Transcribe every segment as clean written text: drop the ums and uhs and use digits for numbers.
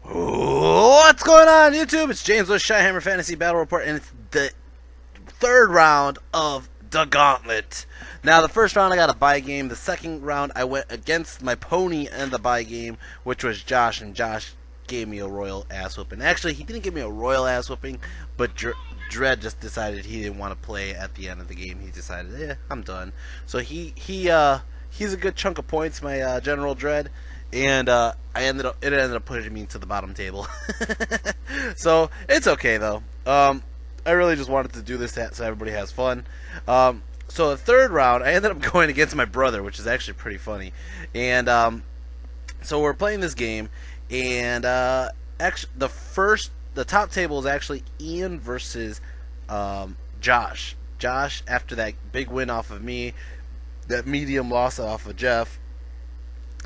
What's going on, YouTube? It's James with Shyhammer Fantasy Battle Report, and it's the third round of the Gauntlet. Now, the first round I got a bye game. The second round I went against my pony in the bye game, which was Josh, and Josh gave me a royal ass whooping. Actually, he didn't give me a royal ass whooping, but Dredd just decided he didn't want to play at the end of the game. He decided, I'm done. So he's a good chunk of points, my General Dredd. And it ended up pushing me to the bottom table. So it's okay though. I really just wanted to do this so everybody has fun. So the third round, I ended up going against my brother, which is actually pretty funny. And so we're playing this game, and actually the top table is actually Ian versus Josh. Josh, after that big win off of me, that medium loss off of Jeff,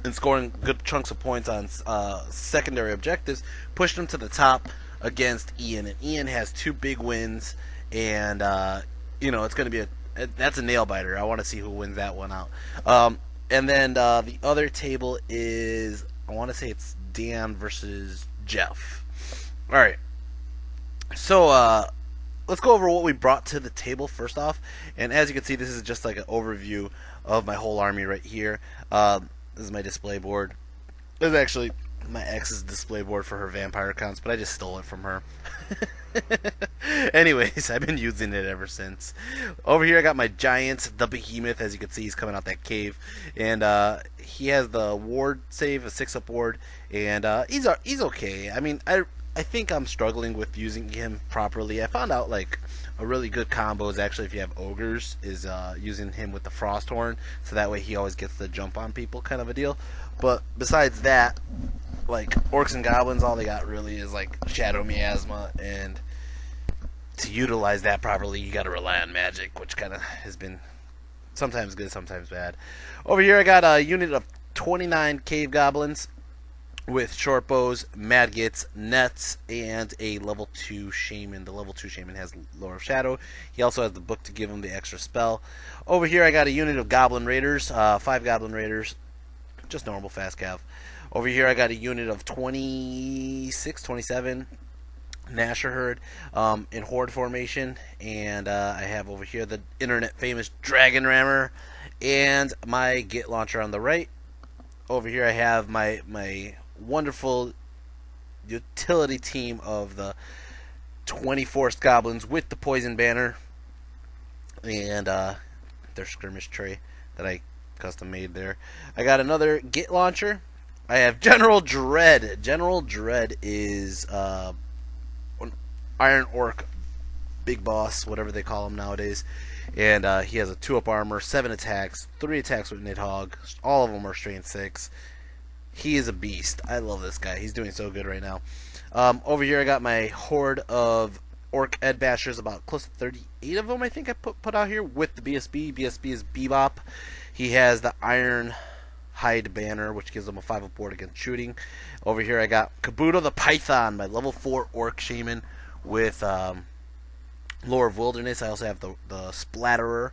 and scoring good chunks of points on secondary objectives, pushed him to the top against Ian. And Ian has two big wins, and it's going to be that's a nail biter. I want to see who wins that one out. And then the other table is, I want to say it's Dan versus Jeff. All right. So let's go over what we brought to the table first off. And as you can see, this is just like an overview of my whole army right here. This is my display board. This is actually my ex's display board for her vampire accounts, but I just stole it from her. Anyways, I've been using it ever since. Over here I got my giant, the behemoth. As you can see, he's coming out that cave. And he has the ward save, a 6-up ward. And he's okay. I mean, I think I'm struggling with using him properly. I found out like a really good combo is actually, if you have ogres, is using him with the frost horn, so that way he always gets the jump on people kind of a deal. But besides that, like Orcs and Goblins, all they got really is like shadow miasma, and to utilize that properly you gotta rely on magic, which kind of has been sometimes good, sometimes bad. Over here I got a unit of 29 cave goblins with short bows, madgets, nets, and a level 2 shaman. The level 2 shaman has Lore of Shadow. He also has the book to give him the extra spell. Over here I got a unit of goblin raiders, 5 goblin raiders, just normal fast cav. Over here I got a unit of 26, 27 Nasher herd in horde formation, and I have over here the internet famous dragon rammer and my git launcher on the right. Over here I have my wonderful utility team of the 20 forced goblins with the poison banner and their skirmish tray that I custom made there. I got another git launcher. I have General Dredd. General Dredd is an Iron Orc big boss, whatever they call him nowadays. And he has a 2-up armor, 7 attacks, 3 attacks with Nidhogg. All of them are strength 6. He is a beast. I love this guy. He's doing so good right now. Over here I got my horde of Orc Ed Bashers, about close to 38 of them I think I put out here with the BSB. BSB is Bebop. He has the Iron Hide banner, which gives him a 5-up board against shooting. Over here I got Kabuto the Python, my level 4 Orc Shaman with Lore of Wilderness. I also have the Splatterer.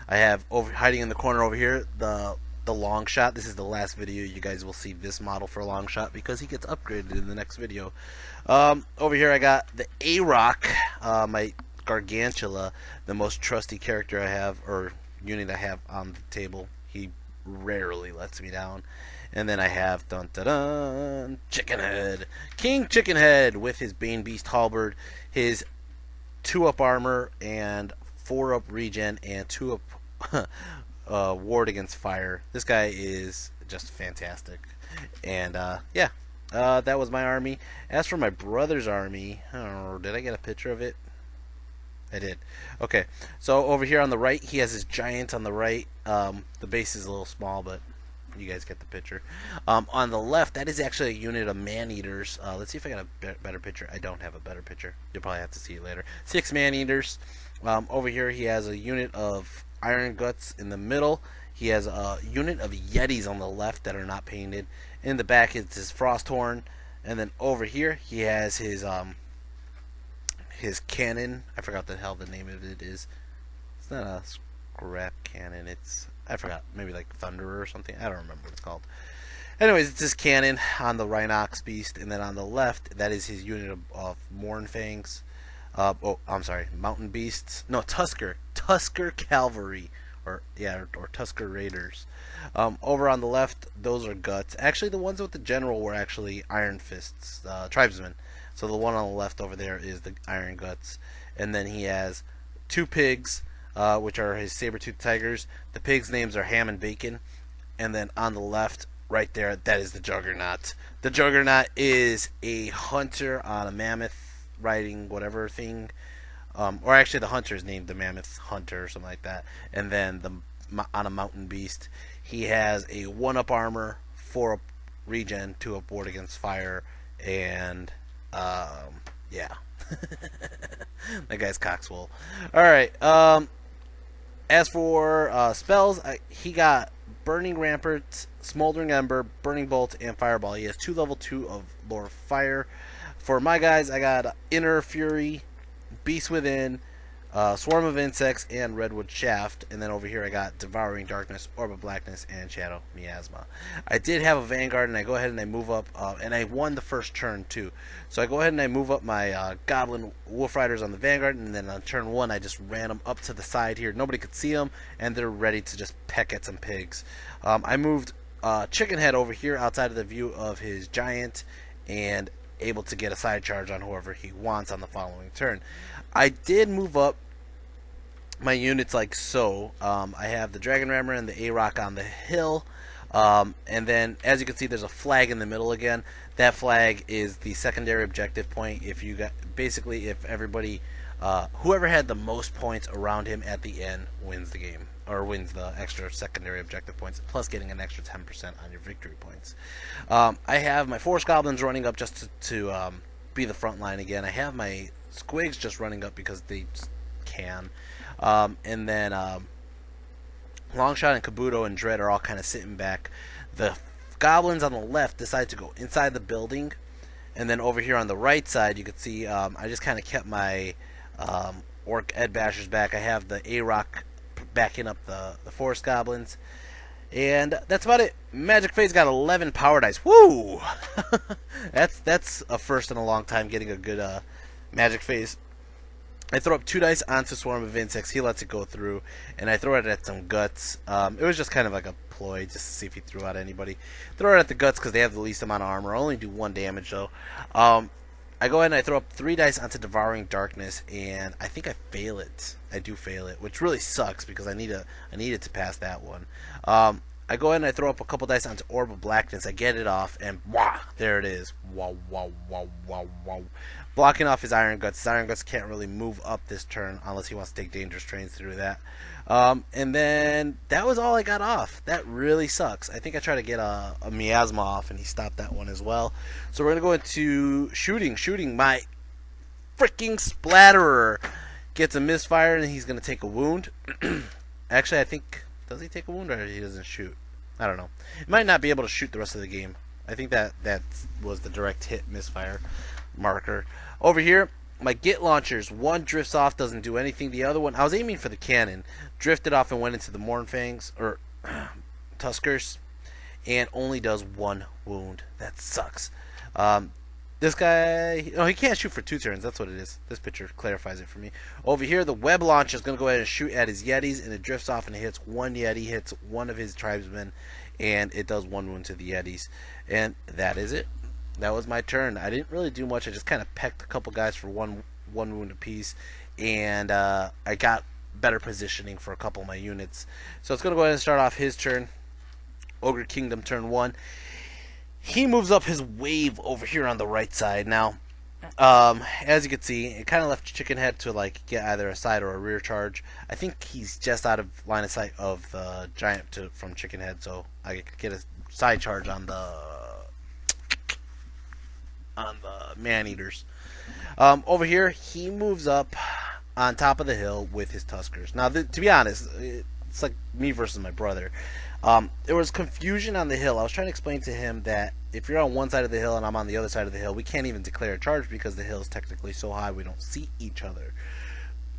I have hiding in the corner over here the long shot. This is the last video you guys will see this model for a long shot because he gets upgraded in the next video. Over here I got the A-Rock, my Gargantula, the most trusty character I have, or unit I have on the table. He rarely lets me down. And then I have dun dun dun Chickenhead, King Chickenhead with his Bane Beast halberd, his 2-up armor and 4-up regen and 2-up ward against fire. This guy is just fantastic. And yeah, that was my army. As for my brother's army, did I get a picture of it? I did. Okay, so over here on the right, he has his giant on the right. The base is a little small, but you guys get the picture. On the left, that is actually a unit of man-eaters. Let's see if I got a better picture. I don't have a better picture. You'll probably have to see it later. 6 man-eaters. Over here, he has a unit of Iron Guts in the middle. He has a unit of Yetis on the left that are not painted. In the back, it's his Frosthorn. And then over here, he has his cannon. I forgot the hell the name of it is. It's not a scrap cannon. It's, I forgot, maybe like Thunderer or something. I don't remember what it's called. Anyways, it's his cannon on the Rhinox Beast, and then on the left, that is his unit of Mournfangs. Oh, I'm sorry, Mountain Beasts. No, Tusker Cavalry, or yeah, or Tusker Raiders. Over on the left, those are Guts. Actually, the ones with the general were actually Iron Fists, tribesmen. So the one on the left over there is the Iron Guts, and then he has two pigs, which are his saber-toothed tigers. The pigs' names are Ham and Bacon, and then on the left, right there, that is the Juggernaut. The Juggernaut is a hunter on a mammoth riding whatever thing, or actually the hunter is named the Mammoth Hunter or something like that. And then on a Mountain Beast, he has a 1-up armor, 4-up regen, 2-up ward against fire, and yeah, that guy's coxwell. All right. As for spells, he got Burning Rampart, Smoldering Ember, Burning Bolt, and Fireball. He has 2 level 2 of Lore of Fire. For my guys, I got Inner Fury, Beast Within, Swarm of Insects, and Redwood Shaft. And then over here I got Devouring Darkness, Orb of Blackness, and Shadow Miasma. I did have a Vanguard, and I go ahead and I move up, and I won the first turn too. So I go ahead and I move up my Goblin Wolf Riders on the Vanguard, and then on turn 1 I just ran them up to the side here. Nobody could see them, and they're ready to just peck at some pigs. I moved Chicken Head over here outside of the view of his Giant, and able to get a side charge on whoever he wants on the following turn. I did move up my units like so. I have the Dragon Rammer and the A-Rock on the hill, and then as you can see there's a flag in the middle again. That flag is the secondary objective point. If you got, basically if everybody, whoever had the most points around him at the end wins the game, or wins the extra secondary objective points, plus getting an extra 10% on your victory points. I have my Forest Goblins running up just to be the front line again. I have my Squigs just running up because they just can. And then Longshot and Kabuto and Dread are all kind of sitting back. The Goblins on the left decide to go inside the building. And then over here on the right side, you can see I just kind of kept my Orc Ed Bashers back. I have the A-Rock backing up the Forest Goblins. And that's about it. Magic Phase got 11 power dice. Woo! that's a first in a long time, getting a good Magic Phase. I throw up 2 dice onto Swarm of Insects. He lets it go through, and I throw it at some Guts. It was just kind of like a ploy, just to see if he threw out anybody. Throw it at the Guts because they have the least amount of armor. I only do 1 damage though. I go ahead and I throw up 3 dice onto Devouring Darkness, and I think I fail it. I do fail it, which really sucks because I needed to pass that one. I go ahead and I throw up a couple dice onto Orb of Blackness. I get it off, and wah, there it is. Wow, wow, wow, wow, wow. Blocking off his Iron Guts. His Iron Guts can't really move up this turn unless he wants to take Dangerous Trains through that. And then that was all I got off. That really sucks. I think I tried to get a Miasma off, and he stopped that one as well. So we're going to go into shooting. Shooting, my freaking Splatterer gets a misfire, and he's going to take a wound. Actually, I think... Does he take a wound or he doesn't shoot? I don't know. He might not be able to shoot the rest of the game. I think that was the direct hit misfire marker. Over here, my Git launchers. One drifts off, doesn't do anything. The other one, I was aiming for the cannon, drifted off and went into the Mournfangs, or Tuskers, and only does 1 wound. That sucks. This guy, no, he can't shoot for 2 turns. That's what it is. This picture clarifies it for me. Over here, the web launcher is going to go ahead and shoot at his Yetis, and it drifts off and it hits 1 Yeti, hits 1 of his tribesmen, and it does 1 wound to the Yetis. And that is it. That was my turn. I didn't really do much. I just kind of pecked a couple guys for one wound apiece, and I got better positioning for a couple of my units. So it's going to go ahead and start off his turn. Ogre Kingdom, turn 1. He moves up his wave over here on the right side. Now, as you can see, it kind of left Chicken Head to like get either a side or a rear charge. I think he's just out of line of sight of the Giant from Chicken Head, so I could get a side charge on the Man-Eaters. Over here, he moves up on top of the hill with his Tuskers. Now, to be honest, it's like me versus my brother. There was confusion on the hill. I was trying to explain to him that if you're on one side of the hill and I'm on the other side of the hill, we can't even declare a charge because the hill is technically so high we don't see each other.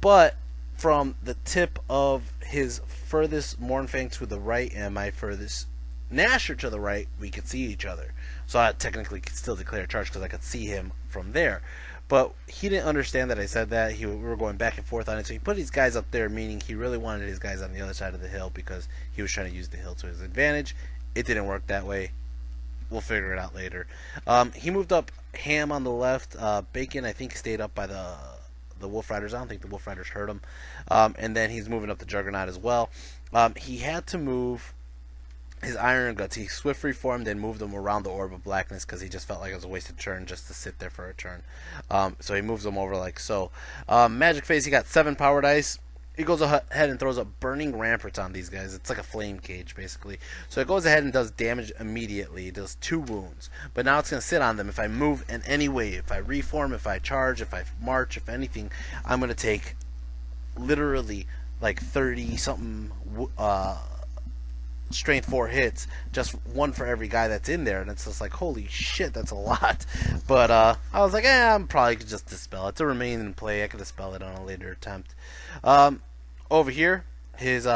But from the tip of his furthest Mournfang to the right and my furthest Nasher to the right, we could see each other. So I technically could still declare a charge because I could see him from there. But he didn't understand that I said that. We were going back and forth on it. So he put his guys up there, meaning he really wanted his guys on the other side of the hill because he was trying to use the hill to his advantage. It didn't work that way. We'll figure it out later. He moved up Ham on the left. Bacon, I think, stayed up by the Wolf Riders. I don't think the Wolf Riders hurt him. And then he's moving up the Juggernaut as well. He had to move his Iron Guts. He swift reformed and moved them around the Orb of Blackness because he just felt like it was a wasted turn just to sit there for a turn. So he moves them over like so. Magic Phase, he got 7 power dice. He goes ahead and throws up Burning Ramparts on these guys. It's like a flame cage, basically. So it goes ahead and does damage immediately. It does 2 wounds. But now it's going to sit on them. If I move in any way, if I reform, if I charge, if I march, if anything, I'm going to take literally like 30-something strength 4 hits, just 1 for every guy that's in there, and it's just like, holy shit, that's a lot. But I was like, I'm probably could just dispel it to remain in play. I could dispel it on a later attempt. Over here, his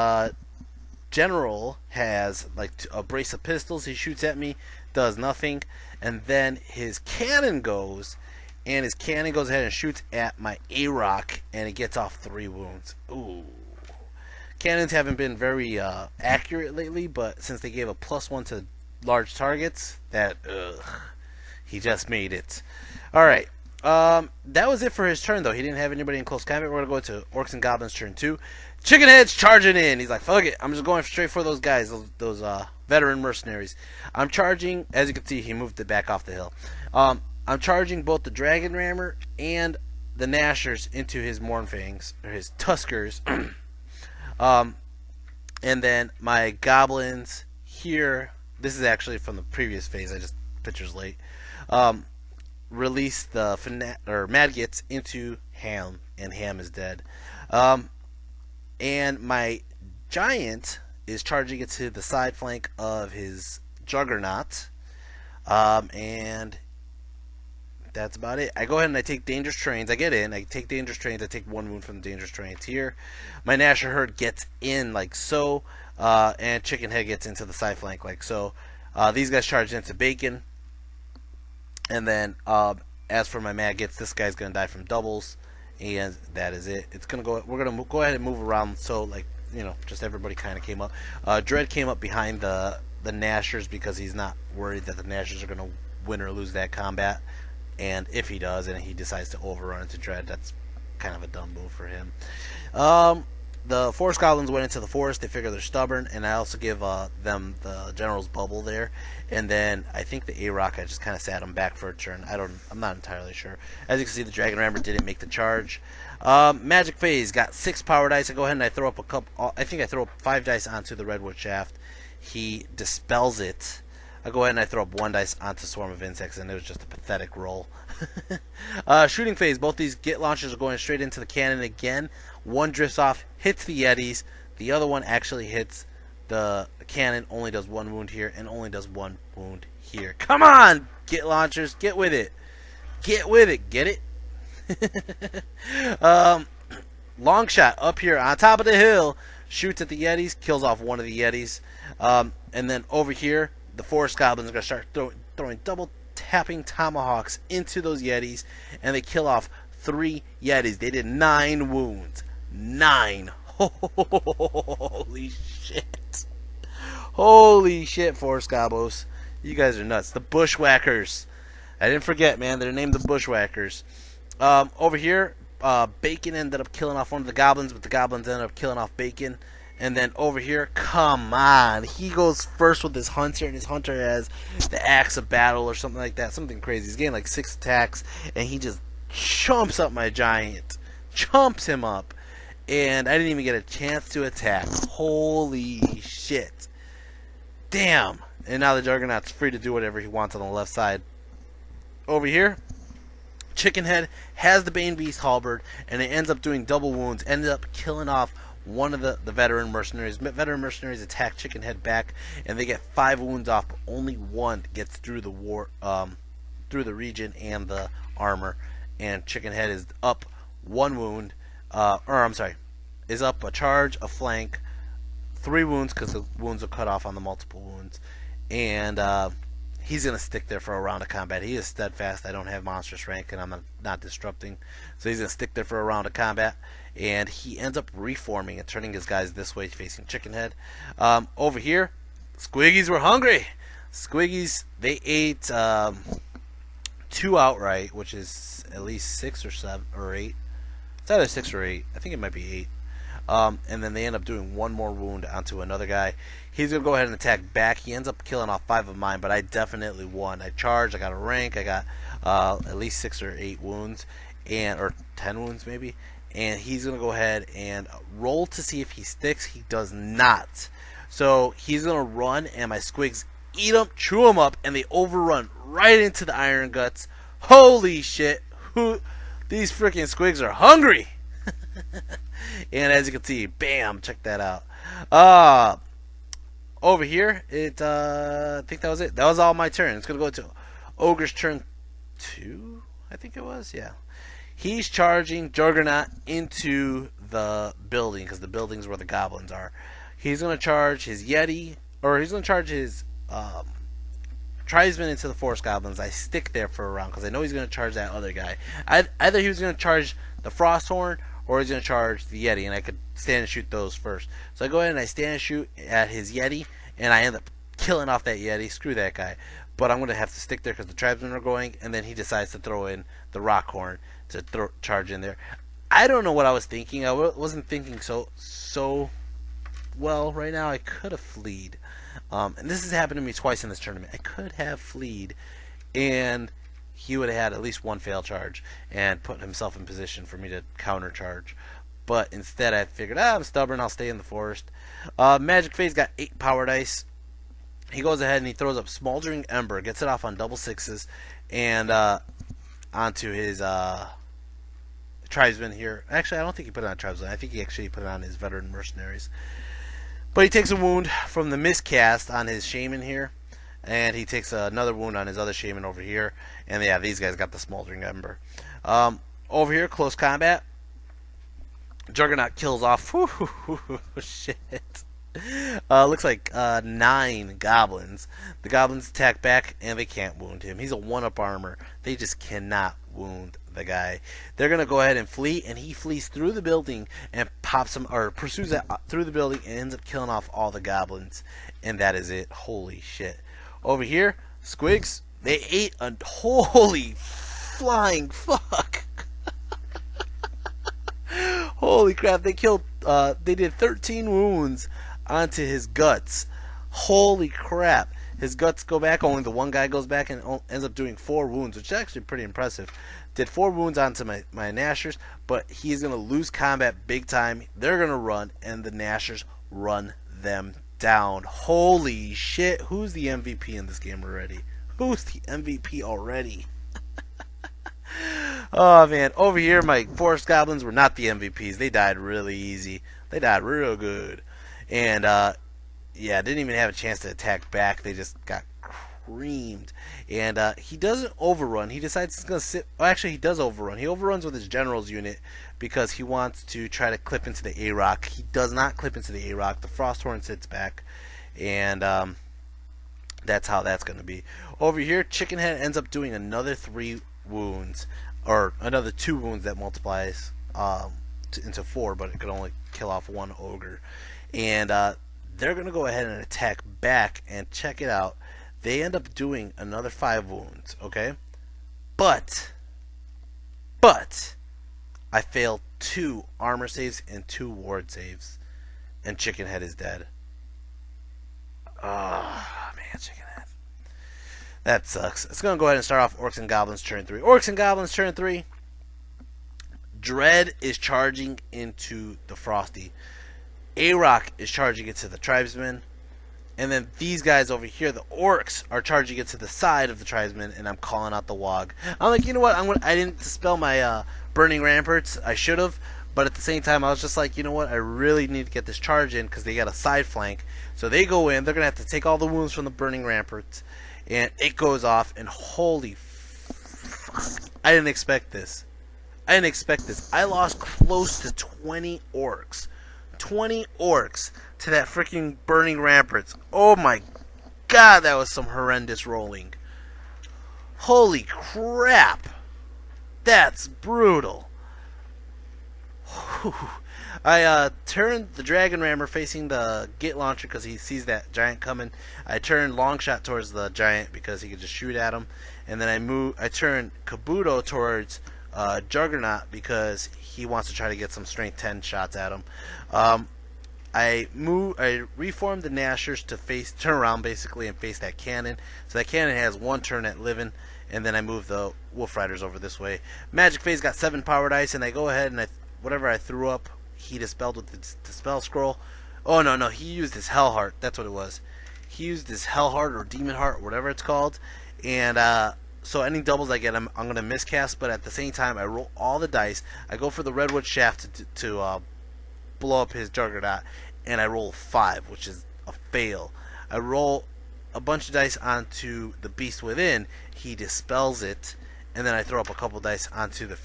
general has like a brace of pistols. He shoots at me, does nothing, and then his cannon goes, and his cannon goes ahead and shoots at my A-Rock, and it gets off 3 wounds. Ooh. Cannons haven't been very accurate lately, but since they gave a +1 to large targets, he just made it. Alright, that was it for his turn, though. He didn't have anybody in close combat. We're going to go to Orcs and Goblins turn 2. Chickenhead's charging in. He's like, fuck it. I'm just going straight for those guys, those veteran mercenaries. I'm charging, as you can see, he moved it back off the hill. I'm charging both the Dragon Rammer and the Nashers into his Mournfangs, or his Tuskers. And then my goblins here, this is actually from the previous phase, I just pictures late, release the Madgets into Ham, and Ham is dead. And my giant is charging it to the side flank of his Juggernaut, and that's about it. I go ahead and I take Dangerous Trains. I get in. I take Dangerous Trains. I take 1 wound from the Dangerous Trains here. My Nasher Herd gets in like so. And Chickenhead gets into the side flank like so. These guys charge into Bacon. And then as for my Maggots, this guy's going to die from doubles. And that is it. It's gonna go. We're going to go ahead and move around so, like, you know, just everybody kind of came up. Dread came up behind the Nashers because he's not worried that the Nashers are going to win or lose that combat. And if he does, and he decides to overrun into Dread, that's kind of a dumb move for him. The Forest Goblins went into the forest. They figure they're stubborn, and I also give them the General's Bubble there. And then I think the A-Rock, I just kind of sat him back for a turn. I'm not entirely sure. As you can see, the Dragon Rammer didn't make the charge. Magic Phase got 6 power dice. I go ahead and I throw up a couple. I think I throw up 5 dice onto the Redwood Shaft. He dispels it. I go ahead and I throw up 1 dice onto Swarm of Insects, and it was just a pathetic roll. Shooting Phase, both these Git launchers are going straight into the cannon again. One drifts off, hits the Yetis. The other one actually hits the cannon, only does 1 wound here, and only does 1 wound here. Come on, Git launchers, get with it. Get with it, get it? Long shot up here on top of the hill, shoots at the Yetis, kills off 1 of the Yetis. And then over here, the Forest Goblins are going to start throwing double tapping tomahawks into those Yetis, and they kill off 3 Yetis. They did 9 wounds. 9. Holy shit. Holy shit, Forest Gobos. You guys are nuts. The Bushwhackers. I didn't forget, man. They're named the Bushwhackers. Over here, Bacon ended up killing off 1 of the Goblins, but the Goblins ended up killing off Bacon. And then over here, come on. He goes first with his Hunter, and his Hunter has the Axe of Battle or something like that. Something crazy. He's getting like 6 attacks, and he just chumps up my Giant. Chumps him up. And I didn't even get a chance to attack. Holy shit. Damn. And now the Juggernaut's free to do whatever he wants on the left side. Over here, Chickenhead has the Bane Beast Halberd, and it ends up doing double wounds. Ended up killing off 1 of the veteran mercenaries. Veteran mercenaries attack Chickenhead back, and they get 5 wounds off, but only 1 gets through the through the region and the armor. And Chickenhead is up 1 wound, is up a charge, a flank, 3 wounds because the wounds are cut off on the multiple wounds, and he's gonna stick there for a round of combat. He is steadfast. I don't have monstrous rank, and I'm not disrupting, so he's gonna stick there for a round of combat. And he ends up reforming and turning his guys this way, facing Chicken Head. Over here, Squiggies were hungry. Squiggies, they ate 2 outright, which is at least 6 or 7 or 8. It's either 6 or 8. I think it might be 8. And then they end up doing 1 more wound onto another guy. He's going to go ahead and attack back. He ends up killing off 5 of mine, but I definitely won. I charged, I got a rank, I got at least 6 or 8 wounds, or 10 wounds maybe. And he's going to go ahead and roll to see if he sticks. He does not. So he's going to run, and my squigs eat him, chew him up, and they overrun right into the Iron Guts. Holy shit. These freaking squigs are hungry. And as you can see, bam, check that out. Over here, I think that was it. That was all my turn. It's going to go to Ogre's turn 2, I think it was, yeah. He's charging Juggernaut into the building, because the building's where the goblins are. He's going to charge his Yeti, or he's going to charge his tribesman into the Forest Goblins. I stick there for a round, because I know he's going to charge that other guy. Either he was going to charge the Frosthorn, or he's going to charge the Yeti, and I could stand and shoot those first. So I go ahead and I stand and shoot at his Yeti, and I end up killing off that Yeti. Screw that guy. But I'm going to have to stick there because the tribesmen are going, and then he decides to throw in the Rockhorn to charge in there. I don't know what I was thinking. I wasn't thinking so well right now. I could have fleed. And this has happened to me twice in this tournament. I could have fleed, and he would have had at least 1 fail charge and put himself in position for me to counter charge. But instead I figured, I'm stubborn, I'll stay in the forest. Magic Phase got 8 power dice. He goes ahead and he throws up Smoldering Ember, gets it off on double 6s, and onto his tribesmen here. Actually, I don't think he put it on tribesmen. I think he actually put it on his veteran mercenaries. But he takes a wound from the miscast on his shaman here, and he takes another wound on his other shaman over here. And yeah, these guys got the Smoldering Ember. Over here, close combat. Juggernaut kills off. Shit. Looks like 9 goblins. The goblins attack back, and they can't wound him. He's a 1-up armor. They just cannot wound the guy. They're gonna go ahead and flee, and he flees through the building and pops him, or pursues that through the building, and ends up killing off all the goblins. And that is it. Holy shit. Over here, Squigs, they ate a holy flying fuck. Holy crap! They killed. They did 13 wounds onto his guts. Holy crap! His guts go back. Only the 1 guy goes back and ends up doing 4 wounds, which is actually pretty impressive. Did 4 wounds onto my Nashers, but he's gonna lose combat big time. They're gonna run, and the Nashers run them down. Holy shit! Who's the MVP in this game already? Who's the MVP already? Oh man, over here my Forest Goblins were not the MVPs. They died really easy. They died real good. And yeah, didn't even have a chance to attack back. They just got creamed. And he doesn't overrun. He decides he's going to sit. Well, actually, he does overrun. He overruns with his general's unit because he wants to try to clip into the A-Rock. He does not clip into the A-Rock. The Frosthorn sits back. And that's how that's going to be. Over here, Chicken Head ends up doing another 3 wounds. Or another 2 wounds that multiplies into 4, but it could only kill off 1 ogre. And they're going to go ahead and attack back, and check it out. They end up doing another 5 wounds, okay? But I failed 2 armor saves and 2 ward saves, and Chicken Head is dead. Oh, man, Chicken Head. That sucks. It's going to go ahead and start off Orcs and Goblins turn 3. Orcs and Goblins turn 3. Dread is charging into the Frosty. A-Rock is charging it to the Tribesmen. And then these guys over here, the Orcs, are charging it to the side of the Tribesmen, and I'm calling out the Wog. I'm like, you know what? I didn't dispel my Burning Ramparts. I should have. But at the same time, I was just like, you know what? I really need to get this charge in because they got a side flank. So they go in. They're going to have to take all the wounds from the Burning Ramparts. And it goes off, and holy fuck. I didn't expect this. I lost close to 20 orcs. 20 orcs to that freaking Burning Ramparts. Oh my God, that was some horrendous rolling. Holy crap. That's brutal. Whew. I turned the Dragon Rammer facing the Git Launcher because he sees that giant coming. I turned Long Shot towards the giant because he could just shoot at him. And then I turned Kabuto towards Juggernaut because he wants to try to get some Strength 10 shots at him. I reformed the Nashers to turn around basically and face that cannon. So that cannon has one turn at living, and then I move the Wolf Riders over this way. Magic Phase got 7 power dice, and I go ahead and whatever I threw up, he dispelled with the Dispel Scroll. Oh no, he used his Hell Heart. That's what it was. He used his Hell Heart or Demon Heart, whatever it's called, and so any doubles I get, I'm gonna miscast. But at the same time, I roll all the dice. I go for the Redwood Shaft to blow up his Juggernaut, and I roll 5, which is a fail. I roll a bunch of dice onto the Beast Within. He dispels it, and then I throw up a couple dice onto the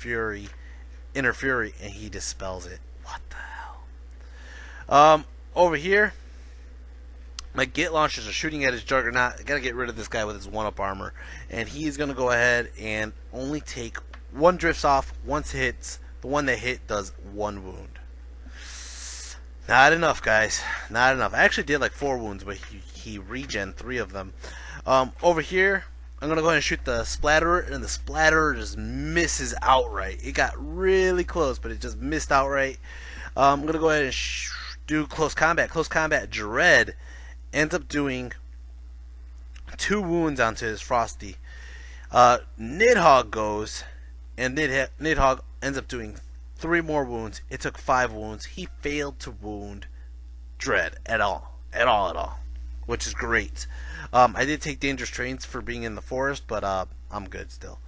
Inner Fury, and he dispels it. What the hell? Over here, my Git Launchers are shooting at his Juggernaut. I gotta get rid of this guy with his 1-up armor, and he's gonna go ahead and only take 1 drifts off. Once hits, the one that hit does 1 wound. Not enough, guys. Not enough. I actually did like 4 wounds, but he regen 3 of them. Over here, I'm going to go ahead and shoot the Splatterer, and the Splatterer just misses outright. It got really close, but it just missed outright. I'm going to go ahead and do Close Combat. Close Combat Dread ends up doing 2 wounds onto his Frosty. Nidhogg goes, and Nidhogg ends up doing 3 more wounds. It took 5 wounds. He failed to wound Dread at all, which is great. I did take Dangerous Trains for being in the forest, but I'm good still.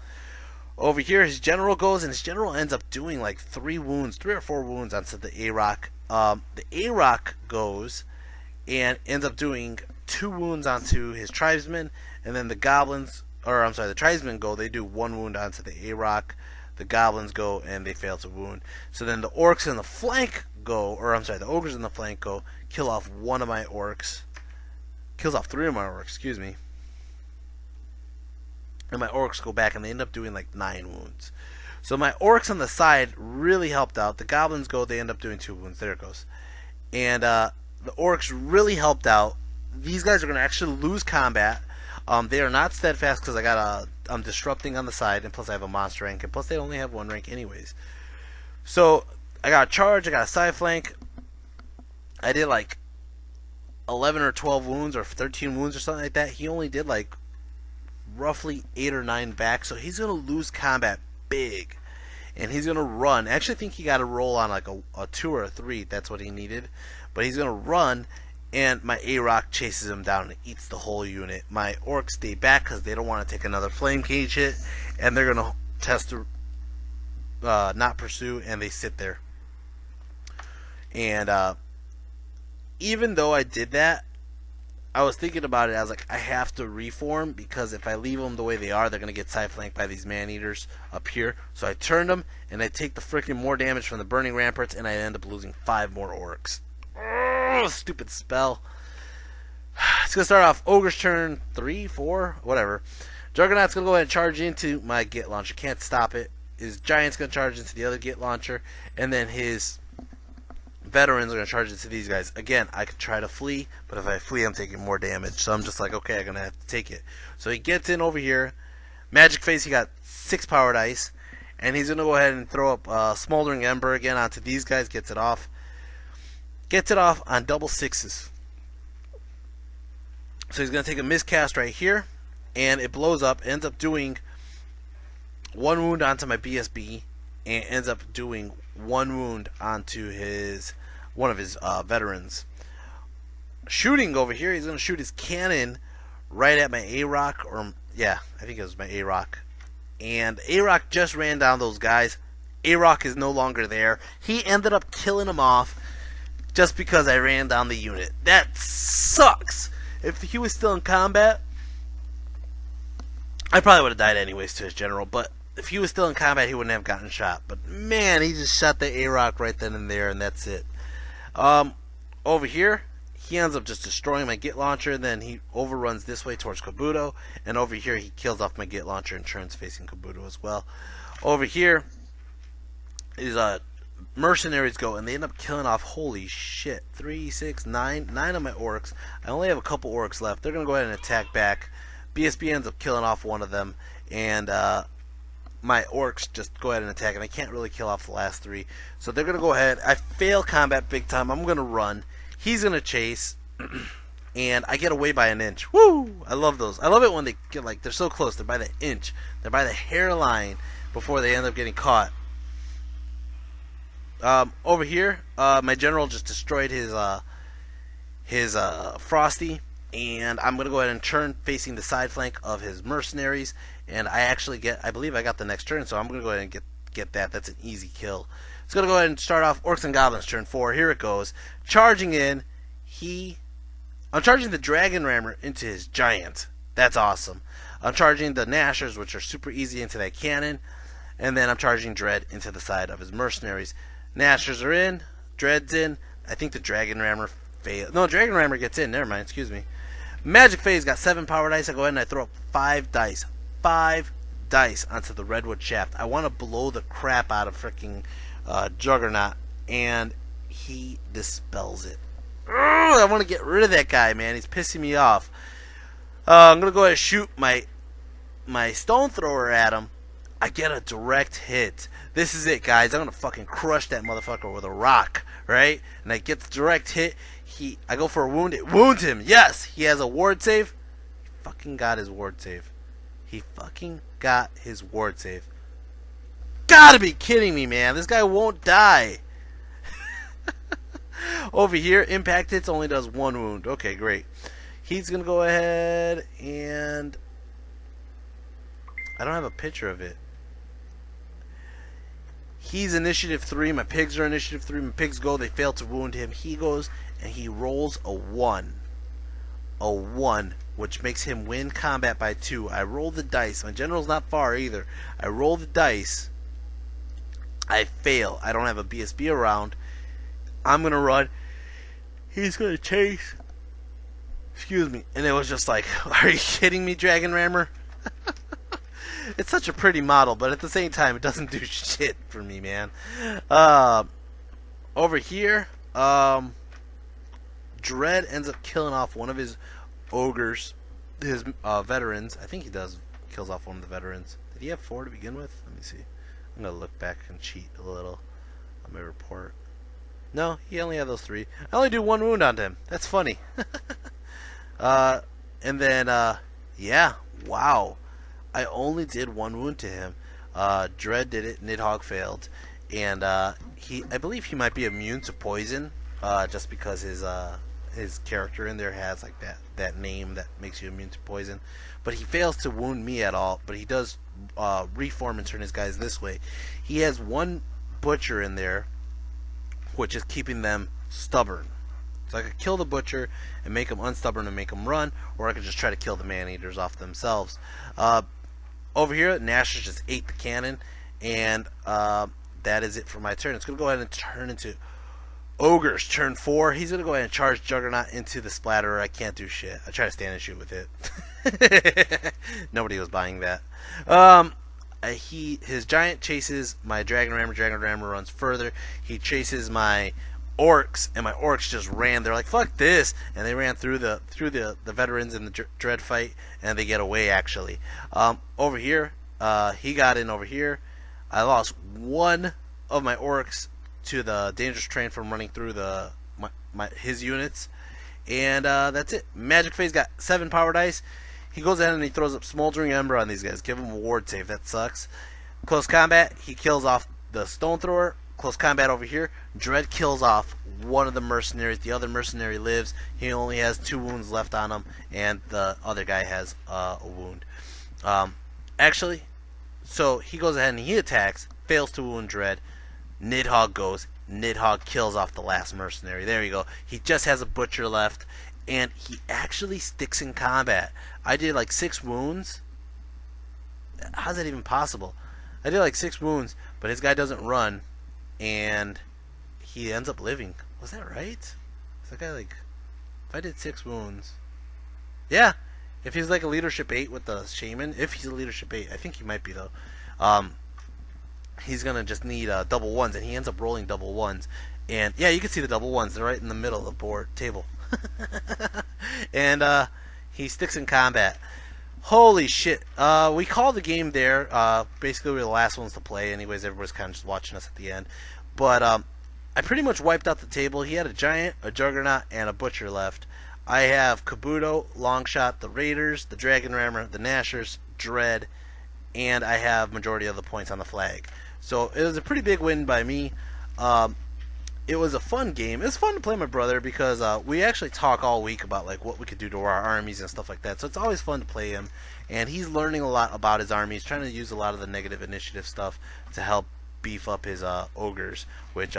Over here, his General goes, and his General ends up doing like 3 or 4 wounds onto the A-Rock. The A-Rock goes and ends up doing 2 wounds onto his Tribesmen, and then the Tribesmen go. They do 1 wound onto the A-Rock. The Goblins go, and they fail to wound. So then the Orcs in the flank go, the Ogres in the flank go, kill off 1 of my Orcs. Kills off 3 of my Orcs, excuse me. And my Orcs go back, and they end up doing like 9 wounds. So my Orcs on the side really helped out. The Goblins go, they end up doing 2 wounds. There it goes. And the Orcs really helped out. These guys are going to actually lose combat. They are not steadfast because I'm disrupting on the side, and plus I have a monster rank, and plus they only have 1 rank anyways. So I got a charge, I got a side flank. I did like 11 or 12 wounds or 13 wounds or something like that. He only did like roughly 8 or 9 back, so he's gonna lose combat big, and he's gonna run. I actually think he got to roll on like a 2 or a 3. That's what he needed, but he's gonna run. And my A-Rock chases him down and eats the whole unit. My Orcs stay back because they don't want to take another Flame Cage hit. And they're going to test to not pursue, and they sit there. And even though I did that, I was thinking about it. I was like, I have to reform, because if I leave them the way they are, they're going to get side flanked by these Man-Eaters up here. So I turned them, and I take the freaking more damage from the Burning Ramparts, and I end up losing 5 more Orcs. Stupid spell. It's gonna start off Ogre's turn 3, 4, whatever. Juggernaut's gonna go ahead and charge into my Git Launcher. Can't stop it. His Giant's gonna charge into the other Git Launcher, and then his Veterans are gonna charge into these guys. Again, I could try to flee, but if I flee, I'm taking more damage. So I'm just like, okay, I'm gonna have to take it. So he gets in over here. Magic Phase, he got 6 power dice, and he's gonna go ahead and throw up Smoldering Ember again onto these guys. Gets it off. Gets it off on double 6s. So he's going to take a miscast right here, and it blows up, ends up doing 1 wound onto my BSB, and ends up doing 1 wound onto one of his Veterans. Shooting over here, he's going to shoot his cannon right at my A-Rock, or yeah, I think it was my A-Rock. And A-Rock just ran down those guys. A-Rock is no longer there. He ended up killing him off just because I ran down the unit. That sucks. If he was still in combat, I probably would have died anyways to his General, but if he was still in combat, he wouldn't have gotten shot. But man, he just shot the A-Rock right then and there, and that's it. Over here, he ends up just destroying my Git launcher, and then he overruns this way towards Kabuto, and over here he kills off my Git launcher and turns facing Kabuto as well. Over here is mercenaries go, and they end up killing off, holy shit, 3, 6, 9 of my orcs. I only have a couple orcs left. They're gonna go ahead and attack back. BSB ends up killing off one of them, and my orcs just go ahead and attack, and I can't really kill off the last 3. So they're gonna go ahead. I fail combat big time. I'm gonna run. He's gonna chase, and I get away by an inch. Woo! I love those. I love it when they get like they're so close. They're by the inch. They're by the hairline before they end up getting caught. Over here, my general just destroyed his Frosty, and I'm gonna go ahead and turn facing the side flank of his mercenaries, and I believe I got the next turn, so I'm gonna go ahead and get that. That's an easy kill. It's gonna go ahead and start off Orcs and Goblins turn 4. Here it goes, charging in. I'm charging the Dragon Rammer into his Giant. That's awesome. I'm charging the Nashers, which are super easy, into that cannon, and then I'm charging Dread into the side of his mercenaries. Nashers are in, Dread's in. I think the Dragon Rammer failed. No, Dragon Rammer gets in. Never mind, excuse me. Magic Phase got 7 power dice. I go ahead and I throw up 5 dice. 5 dice onto the Redwood Shaft. I want to blow the crap out of freaking Juggernaut, and he dispels it. Ugh, I want to get rid of that guy, man. He's pissing me off. I'm going to go ahead and shoot my Stone Thrower at him. I get a direct hit. This is it, guys. I'm going to fucking crush that motherfucker with a rock, right? And I get the direct hit. I go for a wound. It wounds him. Yes, he has a ward save. He fucking got his ward save. He fucking got his ward save. Gotta be kidding me, man. This guy won't die. Over here, impact hits only does 1 wound. Okay, great. He's going to go ahead and... I don't have a picture of it. He's initiative 3. My pigs are initiative 3. My pigs go. They fail to wound him. He goes and he rolls a 1. A 1, which makes him win combat by 2. I roll the dice. My general's not far either. I roll the dice. I fail. I don't have a BSB around. I'm going to run. He's going to chase. Excuse me. And it was just like, are you kidding me, Dragon Rammer? It's such a pretty model, but at the same time, it doesn't do shit for me, man. Over here, Dread ends up killing off one of his ogres, his veterans. I think he kills off one of the veterans. Did he have 4 to begin with? Let me see. I'm going to look back and cheat a little on my report. No, he only had those 3. I only do 1 wound on him. That's funny. And then, yeah, wow. I only did 1 wound to him. Dread did it. Nidhogg failed, and I believe he might be immune to poison, just because his character in there has like that name that makes you immune to poison. But he fails to wound me at all. But he does reform and turn his guys this way. He has 1 butcher in there, which is keeping them stubborn. So I could kill the butcher and make them unstubborn and make them run, or I could just try to kill the man-eaters off themselves. Over here, Nashers just ate the cannon, and that is it for my turn. It's going to go ahead and turn into Ogres, turn 4. He's going to go ahead and charge Juggernaut into the Splatterer. I can't do shit. I try to stand and shoot with it. Nobody was buying that. His Giant chases my Dragon Rammer. Dragon Rammer runs further. He chases my Orcs, and my Orcs just ran. They're like, fuck this, and they ran through the veterans in the Dread fight, and they get away actually. Over here, he got in over here. I lost 1 of my Orcs to the dangerous train from running through his units, and that's it. Magic Phase got 7 power dice. He goes ahead and he throws up Smoldering Ember on these guys. Give him a ward save. That sucks. Close combat, he kills off the Stone Thrower. Close combat over here, Dread kills off 1 of the mercenaries. The other mercenary lives. He only has 2 wounds left on him, and the other guy has a wound. Actually, so he goes ahead and he attacks, fails to wound Dread. Nidhogg goes. Nidhogg kills off the last mercenary. There you go. He just has a butcher left, and he actually sticks in combat. I did like 6 wounds. How's that even possible? I did like 6 wounds, but his guy doesn't run, and he ends up living. Was that right? Is that guy like... I did 6 wounds. Yeah, if he's like a leadership 8 with the shaman, if he's a leadership 8, I think he might be though. Um, he's gonna just need double ones, and he ends up rolling double ones. And yeah, you can see the double ones. They're right in the middle of the board table. And he sticks in combat. Holy shit! We called the game there. Basically, we were the last ones to play. Anyways, everybody's kind of just watching us at the end. But I pretty much wiped out the table. He had a giant, a juggernaut, and a butcher left. I have Kabuto, Longshot, the Raiders, the Dragon Rammer, the Nashers, Dread, and I have majority of the points on the flag. So it was a pretty big win by me. It was a fun game. It was fun to play my brother because we actually talk all week about like what we could do to our armies and stuff like that. So it's always fun to play him, and he's learning a lot about his army. He's trying to use a lot of the negative initiative stuff to help beef up his ogres, which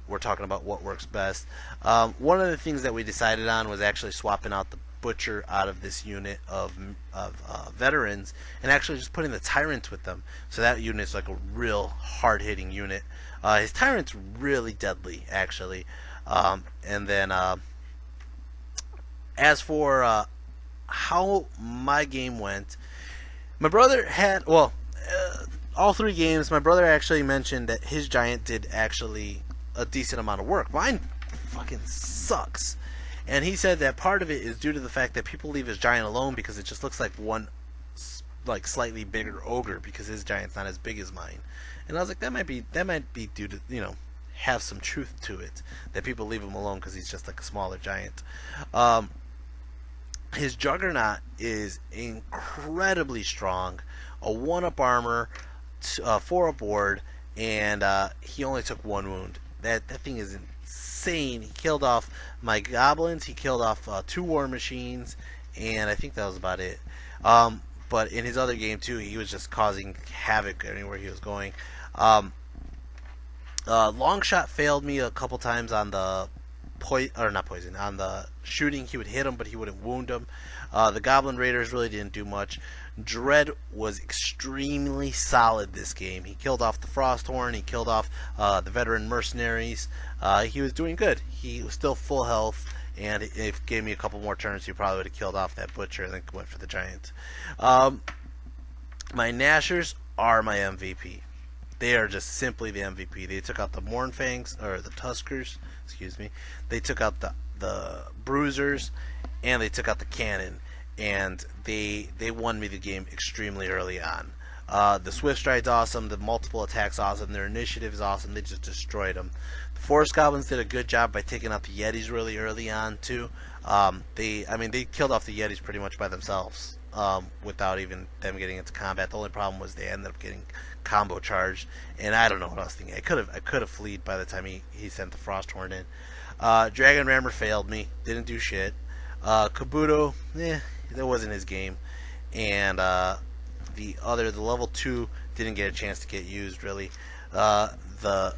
we're talking about what works best. One of the things that we decided on was actually swapping out the butcher out of this unit of veterans and actually just putting the tyrant with them. So that unit's like a real hard-hitting unit. His tyrant's really deadly, actually. And then as for how my game went, my brother had, well, all 3 games, my brother actually mentioned that his giant did actually a decent amount of work. Mine fucking sucks. And he said that part of it is due to the fact that people leave his giant alone because it just looks like one like slightly bigger ogre because his giant's not as big as mine. And I was like, that might be due to, you know, have some truth to it, that people leave him alone because he's just like a smaller giant. His juggernaut is incredibly strong, a 1-up armor, 4-up ward, and he only took 1 wound. That thing is insane. He killed off my goblins, he killed off 2 war machines, and I think that was about it. But in his other game too, he was just causing havoc anywhere he was going. Longshot failed me a couple times on the on the shooting. He would hit him, but he wouldn't wound him. The Goblin Raiders really didn't do much. Dread was extremely solid this game. He killed off the Frosthorn. He killed off the veteran mercenaries. He was doing good. He was still full health, and if it gave me a couple more turns, he probably would have killed off that butcher and then went for the giant. My Nashers are my MVP. They are just simply the MVP. They took out the Mournfangs, or the Tuskers, excuse me. They took out the Bruisers, and they took out the Cannon. And they won me the game extremely early on. The Swift Stride's awesome. The multiple attacks awesome. Their initiative is awesome. They just destroyed them. The Forest Goblins did a good job by taking out the Yetis really early on too. They killed off the Yetis pretty much by themselves without even them getting into combat. The only problem was they ended up getting combo charged, and I don't know what I was thinking. I could have fleed by the time he sent the Frosthorn in. Dragon Rammer failed me. Didn't do shit. Kabuto, that wasn't his game, and the level 2 didn't get a chance to get used really. The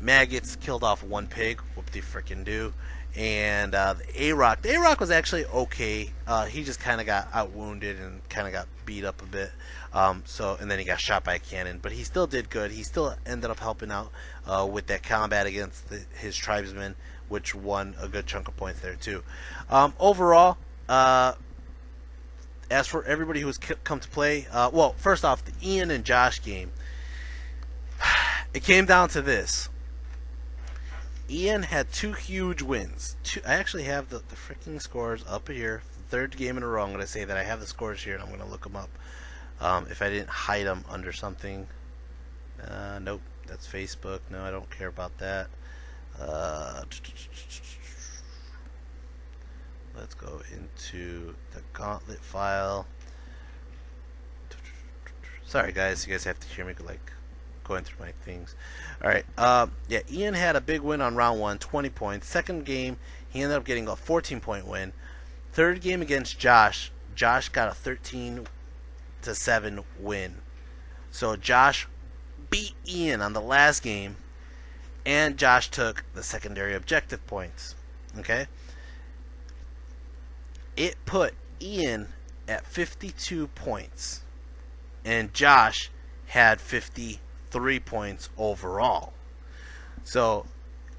Maggots killed off 1 pig, whoop de frickin' do, and the A-Rock was actually okay. He just kind of got out wounded and kind of got beat up a bit, and then he got shot by a cannon, but he still did good. He still ended up helping out with that combat against his tribesmen, which won a good chunk of points there too. Overall, as for everybody who's come to play, well, first off, the Ian and Josh game, it came down to this. Ian had 2 huge wins. I actually have the freaking scores up here. 3rd game in a row. I'm going to say that I have the scores here, and I'm going to look them up. If I didn't hide them under something. Nope, that's Facebook. No, I don't care about that. Let's go into the Gauntlet file. Sorry guys, you guys have to hear me like going through my things. Alright, yeah, Ian had a big win on round 1, 20 points. 2nd game, he ended up getting a 14-point win. 3rd game against Josh got a 13-7 win. So Josh beat Ian on the last game, and Josh took the secondary objective points. Okay? It put Ian at 52 points, and Josh had 53 points overall. So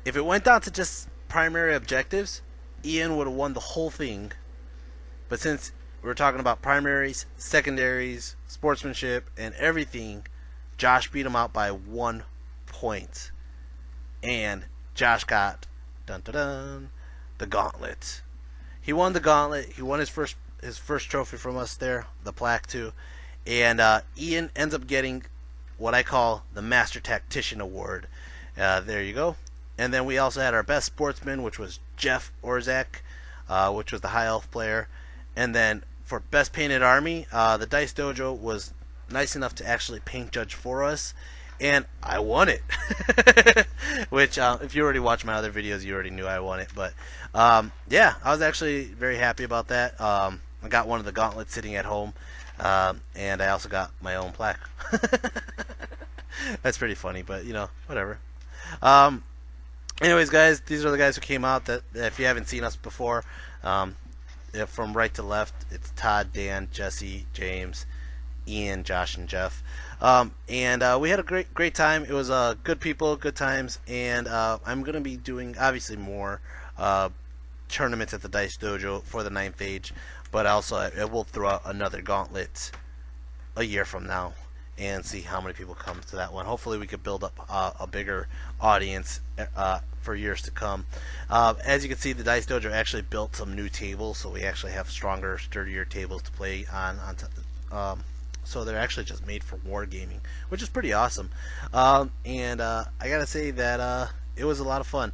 if it went down to just primary objectives, Ian would have won the whole thing, but since we're talking about primaries, secondaries, sportsmanship, and everything, Josh beat him out by 1 point. And Josh got dun dun dun the gauntlet. He won the gauntlet. He won his first trophy from us there, the plaque too. And Ian ends up getting what I call the Master Tactician Award. There you go. And then we also had our best sportsman, which was Jeff Orzak, which was the high elf player. And then for best painted army, the Dice Dojo was nice enough to actually paint judge for us, and I won it. Which, if you already watched my other videos, you already knew I won it. But yeah, I was actually very happy about that. I got one of the gauntlets sitting at home, and I also got my own plaque. That's pretty funny, but you know, whatever. Anyways, guys, these are the guys who came out. That if you haven't seen us before, from right to left, it's Todd, Dan, Jesse, James, Ian, Josh, and Jeff. And we had a great time. It was good people, good times, and I'm gonna be doing obviously more tournaments at the Dice Dojo for the 9th Age, but also I will throw out another gauntlet a year from now and see how many people come to that one. Hopefully we could build up a bigger audience for years to come. As you can see, the Dice Dojo actually built some new tables, so we actually have stronger, sturdier tables to play on. So they're actually just made for wargaming, which is pretty awesome. And I gotta say that it was a lot of fun.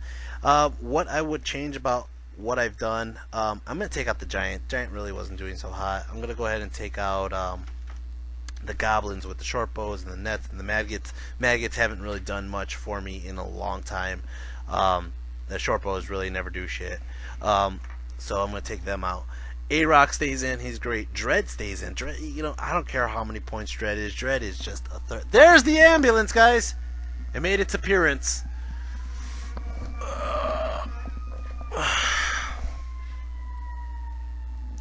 What I would change about what I've done, I'm gonna take out the giant. Giant really wasn't doing so hot. I'm gonna go ahead and take out the goblins with the short bows and the nets and the maggots. Maggots haven't really done much for me in a long time. The short bows really never do shit. So I'm gonna take them out. A-Rock stays in, he's great. Dread stays in. Dread, you know, I don't care how many points Dread is. Dread is just a third. There's the ambulance, guys! It made its appearance.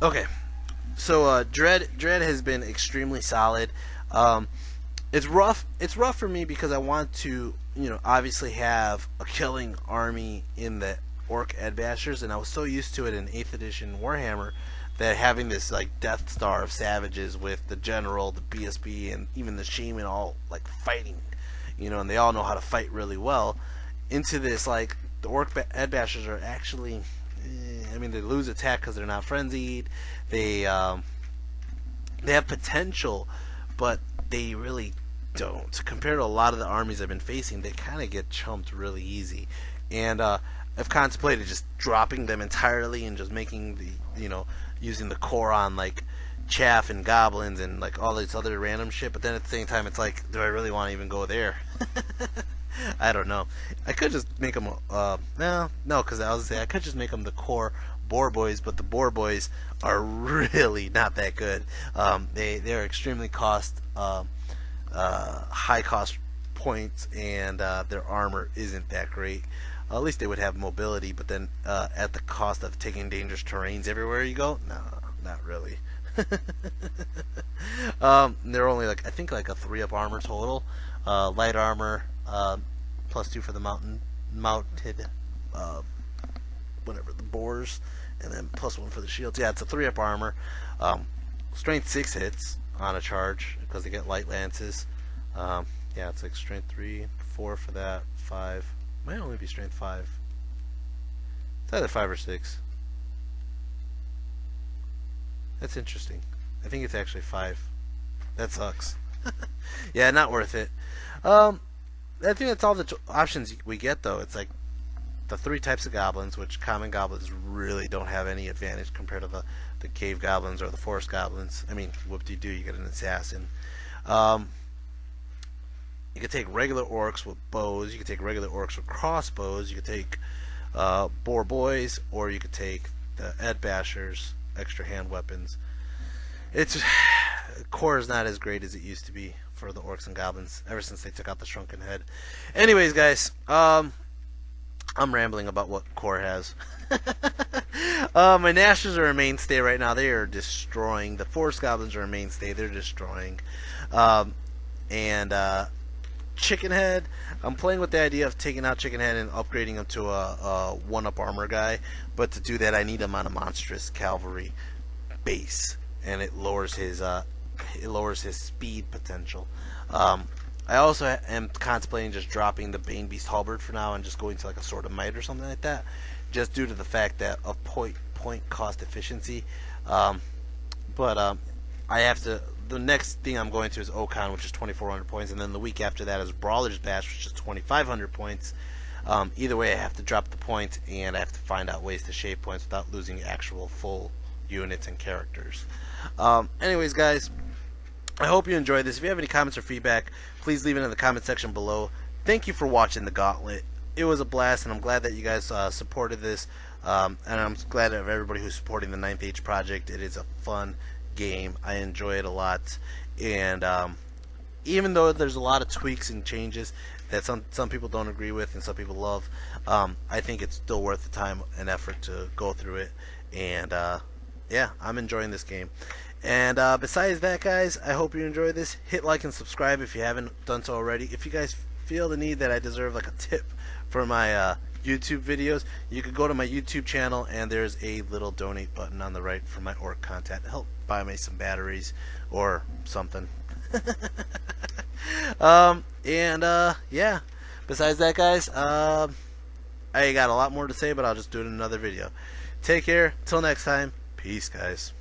Okay, so Dread has been extremely solid. It's rough for me because I want to, you know, obviously have a killing army in the Orc Edbashers, and I was so used to it in 8th edition Warhammer that having this like Death Star of savages with the general, the BSB, and even the shaman all like fighting, you know, and they all know how to fight really well. Into this, like, the Orc Edbashers are actually, I mean, they lose attack because they're not frenzied. They have potential, but they really don't. Compared to a lot of the armies I've been facing, they kind of get chumped really easy. And I've contemplated just dropping them entirely and just making the, you know, using the core on like chaff and goblins and like all this other random shit. But then at the same time, it's like, do I really want to even go there? I don't know. I could just make them no, because I was say I could just make them the core boar boys, but the boar boys are really not that good. They're extremely high cost points, and their armor isn't that great. At least they would have mobility, but then at the cost of taking dangerous terrains everywhere you go. No, not really. They're only like, I think like a 3-up armor total. Light armor, +2 for the mounted whatever, the boars, and then +1 for the shields. Yeah, it's a 3-up armor. Strength 6 hits on a charge because they get light lances. Yeah, it's like strength 3, 4 for that, 5. Might only be strength 5. It's either 5 or 6. That's interesting. I think it's actually 5. That sucks. Yeah, not worth it. I think that's all the options we get, though. It's like the 3 types of goblins, which common goblins really don't have any advantage compared to the cave goblins or the forest goblins. I mean, whoop-de-doo, you get an assassin. You can take regular orcs with bows. You can take regular orcs with crossbows. You can take boar boys, or you could take the Edbashers, extra hand weapons. It's core is not as great as it used to be for the Orcs and Goblins ever since they took out the shrunken head. Anyways, guys, I'm rambling about what core has. My Nashers are a mainstay right now. They are destroying. The Forest Goblins are a mainstay. They're destroying. And Chicken Head, I'm playing with the idea of taking out Chicken Head and upgrading him to a 1-up armor guy. But to do that, I need him on a monstrous cavalry base, and it lowers his speed potential. I also am contemplating just dropping the Bane Beast Halberd for now and just going to like a Sword of Might or something like that, just due to the fact that of point cost efficiency. I have to. The next thing I'm going to is Okon, which is 2,400 points, and then the week after that is Brawler's Bash, which is 2,500 points. Either way, I have to drop the points, and I have to find out ways to shave points without losing actual full units and characters. Anyways, guys, I hope you enjoyed this. If you have any comments or feedback, please leave it in the comment section below. Thank you for watching the Gauntlet. It was a blast, and I'm glad that you guys supported this. And I'm glad of everybody who's supporting the 9th Age project. It is a fun game. I enjoy it a lot, and even though there's a lot of tweaks and changes that some people don't agree with and some people love, I think it's still worth the time and effort to go through it. And yeah, I'm enjoying this game. And besides that, guys, I hope you enjoy this. Hit like and subscribe if you haven't done so already. If you guys feel the need that I deserve like a tip for my YouTube videos, you could go to my YouTube channel, and there's a little donate button on the right for my orc content to help buy me some batteries or something. Yeah, besides that, guys, I got a lot more to say, but I'll just do it in another video. Take care. Till next time. Peace, guys.